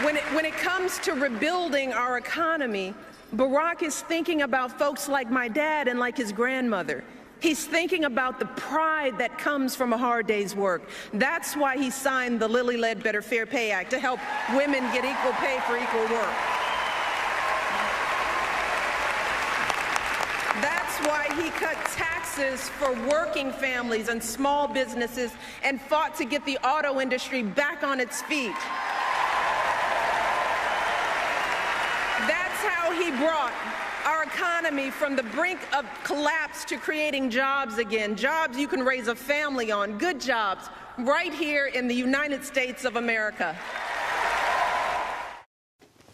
When it comes to rebuilding our economy, Barack is thinking about folks like my dad and like his grandmother. He's thinking about the pride that comes from a hard day's work. That's why he signed the Lilly Ledbetter Fair Pay Act, to help women get equal pay for equal work. That's why he cut taxes for working families and small businesses and fought to get the auto industry back on its feet. That's how he brought our economy from the brink of collapse to creating jobs again, jobs you can raise a family on, good jobs, right here in the United States of America.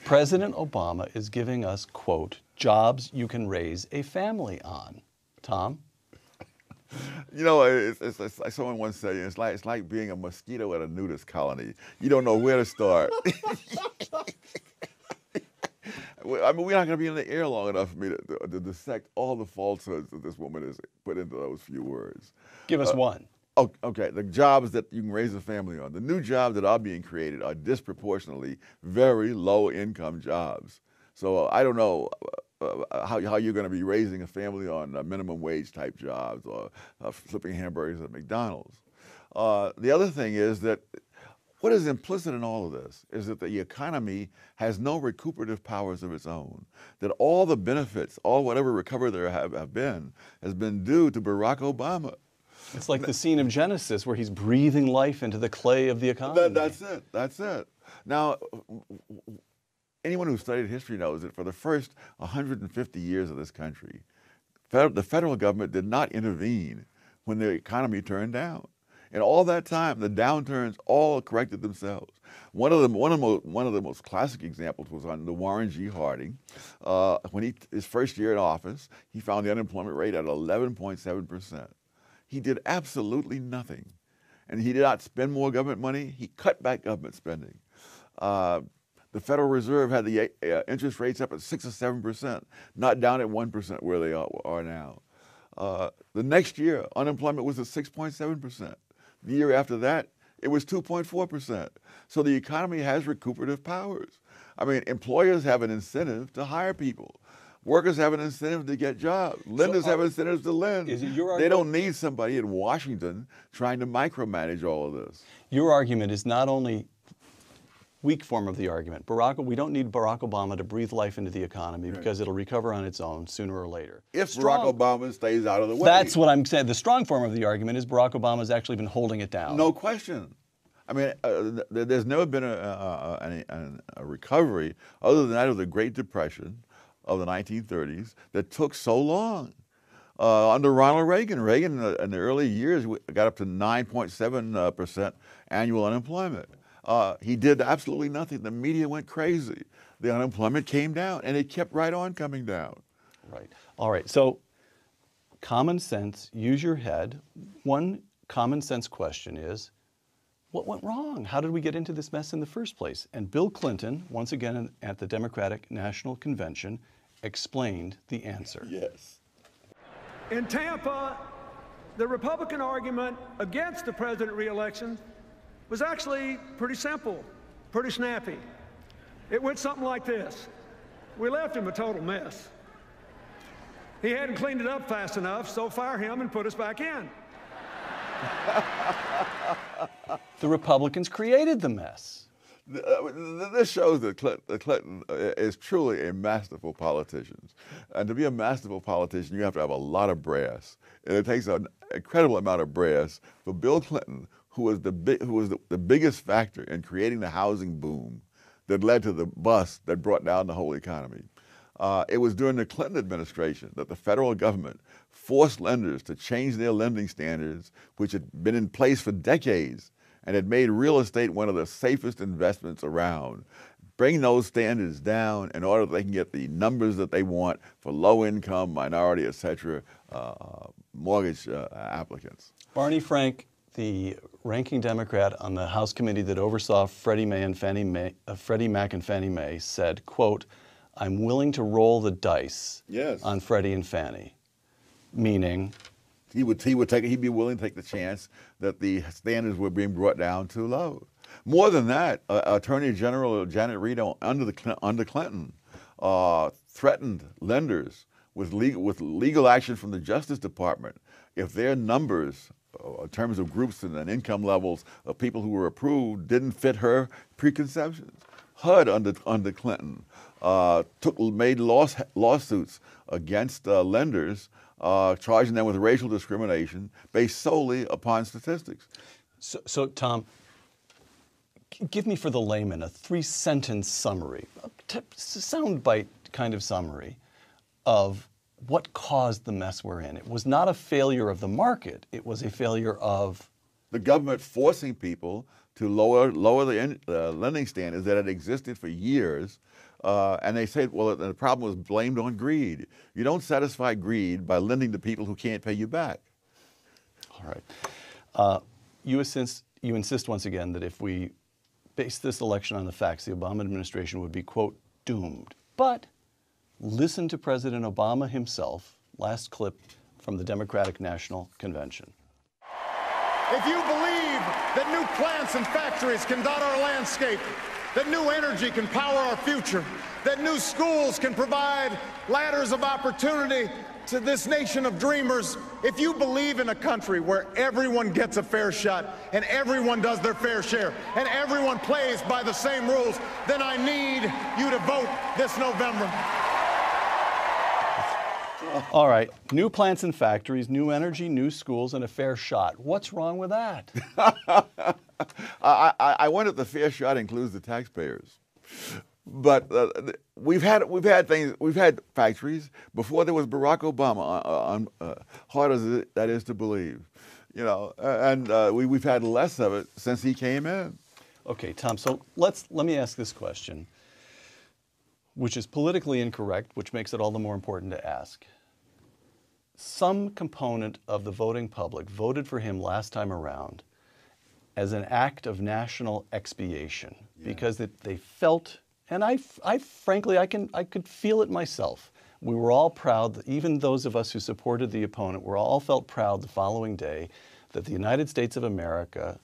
President Obama is giving us, quote, jobs you can raise a family on. Tom? You know, it's like someone once said, it's like being a mosquito at a nudist colony. You don't know where to start. I mean, we're not going to be in the air long enough for me to dissect all the falsehoods that this woman has put into those few words. Give us one. Oh, okay, the jobs that you can raise a family on. The new jobs that are being created are disproportionately very low-income jobs. So I don't know how you're going to be raising a family on minimum wage type jobs or flipping hamburgers at McDonald's. The other thing is that what is implicit in all of this is that the economy has no recuperative powers of its own, that all the benefits, all whatever recovery there have been, has been due to Barack Obama. It's like the scene of Genesis where he's breathing life into the clay of the economy. That's it. That's it. Now, anyone who studied history knows that for the first 150 years of this country, the federal government did not intervene when the economy turned down. And all that time, the downturns all corrected themselves. One of the most classic examples was on the Warren G. Harding. When his first year in office, he found the unemployment rate at 11.7%. He did absolutely nothing. And he did not spend more government money. He cut back government spending. The Federal Reserve had the interest rates up at 6 or 7%, not down at 1% where they are now. The next year, unemployment was at 6.7%. The year after that, it was 2.4%. So the economy has recuperative powers. I mean, employers have an incentive to hire people. Workers have an incentive to get jobs. Lenders have incentives to lend. They don't need somebody in Washington trying to micromanage all of this. Your argument is not only weak form of the argument. We don't need Barack Obama to breathe life into the economy because it'll recover on its own sooner or later. If Barack Obama stays out of the way. That's what I'm saying. The strong form of the argument is Barack Obama's actually been holding it down. No question. I mean, there's never been a recovery other than that of the Great Depression of the 1930s that took so long. Under Ronald Reagan, in the early years got up to 9.7% annual unemployment. He did absolutely nothing. The media went crazy. The unemployment came down, and it kept right on coming down. Right. All right. So common sense, use your head. One common sense question is, what went wrong? How did we get into this mess in the first place? And Bill Clinton, once again at the Democratic National Convention, explained the answer. Yes. In Tampa, the Republican argument against the president re-election was actually pretty simple, pretty snappy. It went something like this. We left him a total mess. He hadn't cleaned it up fast enough, so fire him and put us back in. The Republicans created the mess. This shows that Clinton is truly a masterful politician. And to be a masterful politician, you have to have a lot of brass. And it takes an incredible amount of brass for Bill Clinton, who was the biggest factor in creating the housing boom that led to the bust that brought down the whole economy. It was during the Clinton administration that the federal government forced lenders to change their lending standards, which had been in place for decades and had made real estate one of the safest investments around. Bring those standards down in order that they can get the numbers that they want for low income, minority, et cetera, mortgage applicants. Barney Frank, the ranking Democrat on the House committee that oversaw Freddie Mac and Fannie Mae, said, quote, "I'm willing to roll the dice on Freddie and Fannie," meaning he'd be willing to take the chance that the standards were being brought down too low. More than that, Attorney General Janet Reed under Clinton threatened lenders with legal action from the Justice Department if their numbers, in terms of groups and income levels of people who were approved, didn't fit her preconceptions. HUD under Clinton made lawsuits against lenders, charging them with racial discrimination based solely upon statistics. So Tom, give me for the layman a 3-sentence summary, a soundbite kind of summary of what caused the mess we're in. It was not a failure of the market. It was a failure of the government forcing people to lower the lending standards that had existed for years. And they said, well, the problem was blamed on greed. You don't satisfy greed by lending to people who can't pay you back. All right. You insist once again that if we base this election on the facts, the Obama administration would be, quote, doomed. But listen to President Obama himself, last clip from the Democratic National Convention. If you believe that new plants and factories can dot our landscape, that new energy can power our future, that new schools can provide ladders of opportunity to this nation of dreamers, if you believe in a country where everyone gets a fair shot and everyone does their fair share and everyone plays by the same rules, then I need you to vote this November. All right, new plants and factories, new energy, new schools, and a fair shot. What's wrong with that? I wonder if the fair shot includes the taxpayers. But we've had factories before there was Barack Obama. Hard as that is to believe, you know, and we've had less of it since he came in. Okay, Tom. So let me ask this question, which is politically incorrect, which makes it all the more important to ask. Some component of the voting public voted for him last time around as an act of national expiation because they felt. And I frankly, I could feel it myself. We were all proud, that even those of us who supported the opponent, all felt proud the following day that the United States of America,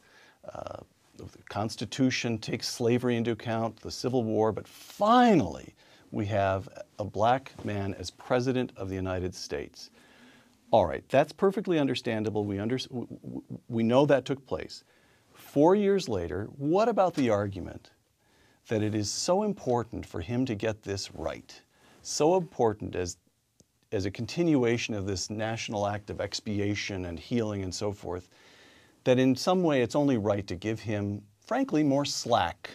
the Constitution takes slavery into account, the Civil War, but finally we have a black man as President of the United States. All right, that's perfectly understandable. We know that took place. 4 years later, what about the argument that it is so important for him to get this right, so important as a continuation of this national act of expiation and healing and so forth, that in some way it's only right to give him, frankly, more slack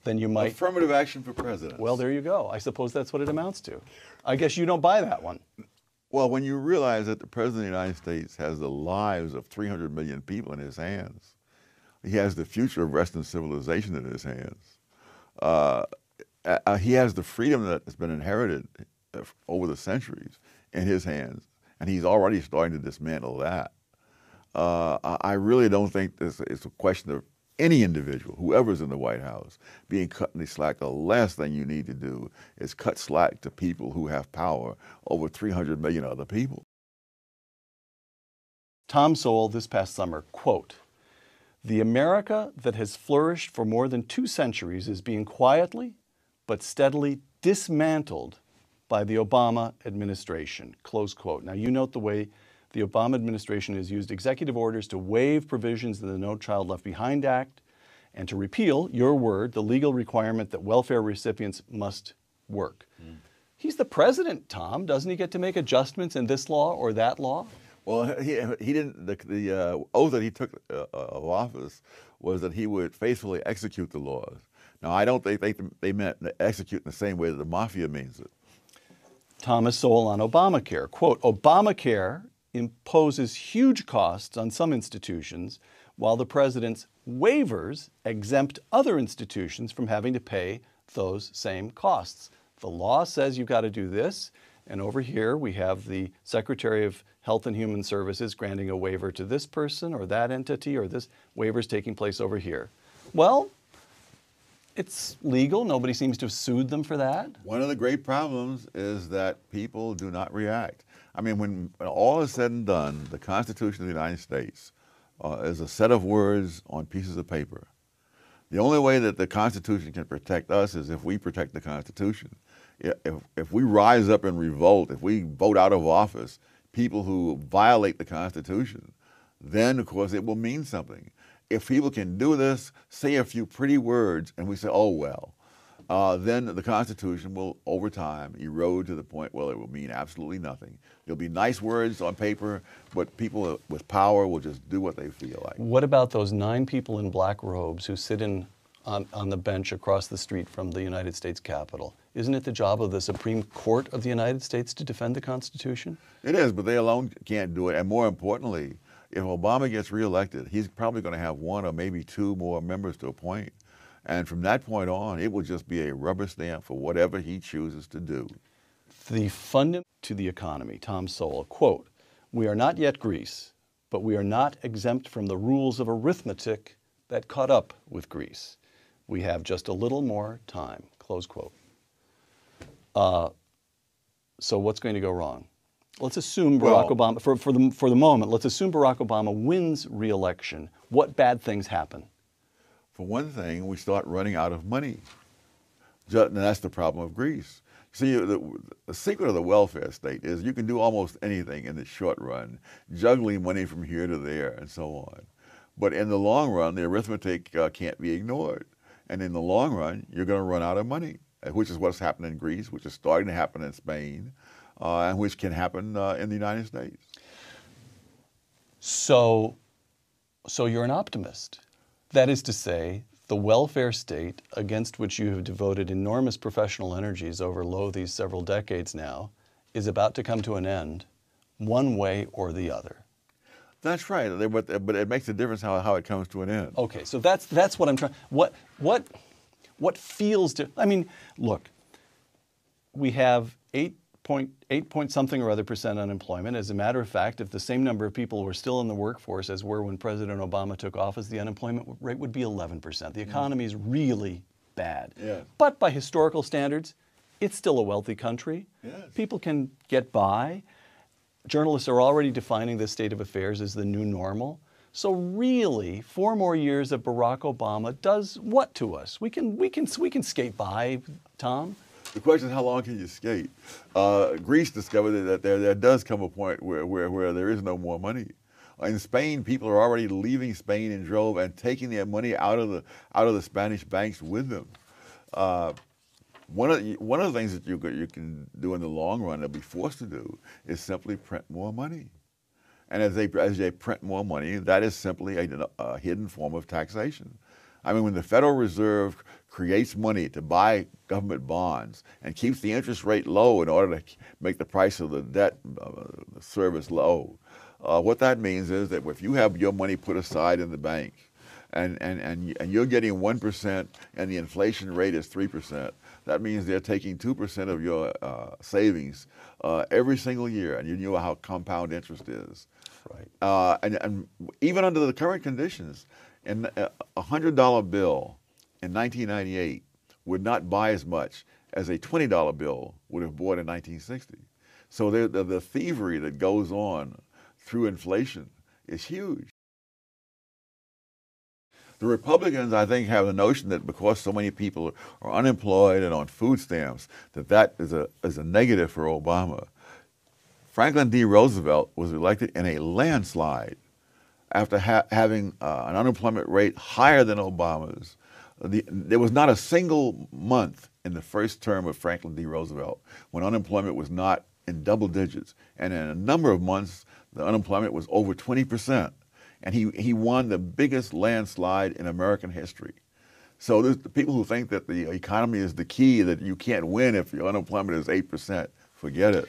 than you might. Affirmative action for president. Well, there you go. I suppose that's what it amounts to. I guess you don't buy that one. Well, when you realize that the President of the United States has the lives of 300 million people in his hands, he has the future of Western civilization in his hands. He has the freedom that has been inherited over the centuries in his hands, and he's already starting to dismantle that. I really don't think it's a question of any individual, whoever's in the White House, being cut any slack. The last thing you need to do is cut slack to people who have power over 300 million other people. Tom Sowell this past summer, quote, "The America that has flourished for more than 2 centuries is being quietly but steadily dismantled by the Obama administration," close quote. Now you note the way the Obama administration has used executive orders to waive provisions in the No Child Left Behind Act and to repeal, your word, the legal requirement that welfare recipients must work. He's the president, Tom. Doesn't he get to make adjustments in this law or that law? Well, he didn't. The oath that he took of office was that he would faithfully execute the laws. Now, I don't think they meant execute in the same way that the mafia means it. Thomas Sowell on Obamacare, quote, "Obamacare imposes huge costs on some institutions, while the president's waivers exempt other institutions from having to pay those same costs. The law says you've got to do this, and over here we have the Secretary of Health and Human Services granting a waiver to this person or that entity, or this waiver's taking place over here." Well, it's legal. Nobody seems to have sued them for that. One of the great problems is that people do not react. I mean, when all is said and done, the Constitution of the United States is a set of words on pieces of paper. The only way that the Constitution can protect us is if we protect the Constitution. If we rise up in revolt, if we vote out of office people who violate the Constitution, then of course it will mean something. If people can do this, say a few pretty words, and we say, oh well, then the Constitution will, over time, erode to the point where it will mean absolutely nothing. There'll be nice words on paper, but people with power will just do what they feel like. What about those 9 people in black robes who sit on the bench across the street from the United States Capitol? Isn't it the job of the Supreme Court of the United States to defend the Constitution? It is, but they alone can't do it. And more importantly, if Obama gets reelected, he's probably going to have 1 or maybe 2 more members to appoint. And from that point on, it will just be a rubber stamp for whatever he chooses to do. The fundament to the economy, Tom Sowell, quote, "We are not yet Greece, but we are not exempt from the rules of arithmetic that caught up with Greece. We have just a little more time," close quote. So what's going to go wrong? Let's assume Barack Obama, for the moment, let's assume Barack Obama wins re-election. What bad things happen? For one thing, we start running out of money. And that's the problem of Greece. See, the secret of the welfare state is you can do almost anything in the short run, juggling money from here to there and so on. But in the long run, the arithmetic can't be ignored. And in the long run, you're going to run out of money, which is what's happened in Greece, which is starting to happen in Spain, and which can happen in the United States. So you're an optimist. That is to say, the welfare state, against which you have devoted enormous professional energies over these several decades now, is about to come to an end, one way or the other. That's right, but it makes a difference how it comes to an end. Okay, so that's what I'm trying. What feels to? I mean, look, we have 8 point something or other percent unemployment. As a matter of fact, if the same number of people were still in the workforce as were when President Obama took office, the unemployment rate would be 11%. The economy is really bad. Yes. But by historical standards, it's still a wealthy country. Yes. People can get by. Journalists are already defining this state of affairs as the new normal. So really, 4 more years of Barack Obama does what to us? We can skate by, Tom. The question is, how long can you skate? Greece discovered that there does come a point where there is no more money. In Spain, people are already leaving Spain in drove and taking their money out of the Spanish banks with them. One of the things that you can do in the long run, they'll be forced to do, is simply print more money. And as they print more money, that is simply a hidden form of taxation. I mean, when the Federal Reserve creates money to buy government bonds and keeps the interest rate low in order to make the price of the debt service low, what that means is that if you have your money put aside in the bank and you're getting 1% and the inflation rate is 3%, that means they're taking 2% of your savings every single year, and you know how compound interest is. Right. And even under the current conditions, a $100 bill in 1998 would not buy as much as a $20 bill would have bought in 1960. So the thievery that goes on through inflation is huge. The Republicans, I think, have the notion that because so many people are unemployed and on food stamps, that is a negative for Obama. Franklin D. Roosevelt was elected in a landslide after having an unemployment rate higher than Obama's. There was not a single month in the first term of Franklin D. Roosevelt when unemployment was not in double digits. And in a number of months, the unemployment was over 20%. And he won the biggest landslide in American history. So there's the people who think that the economy is the key, that you can't win if your unemployment is 8%, forget it.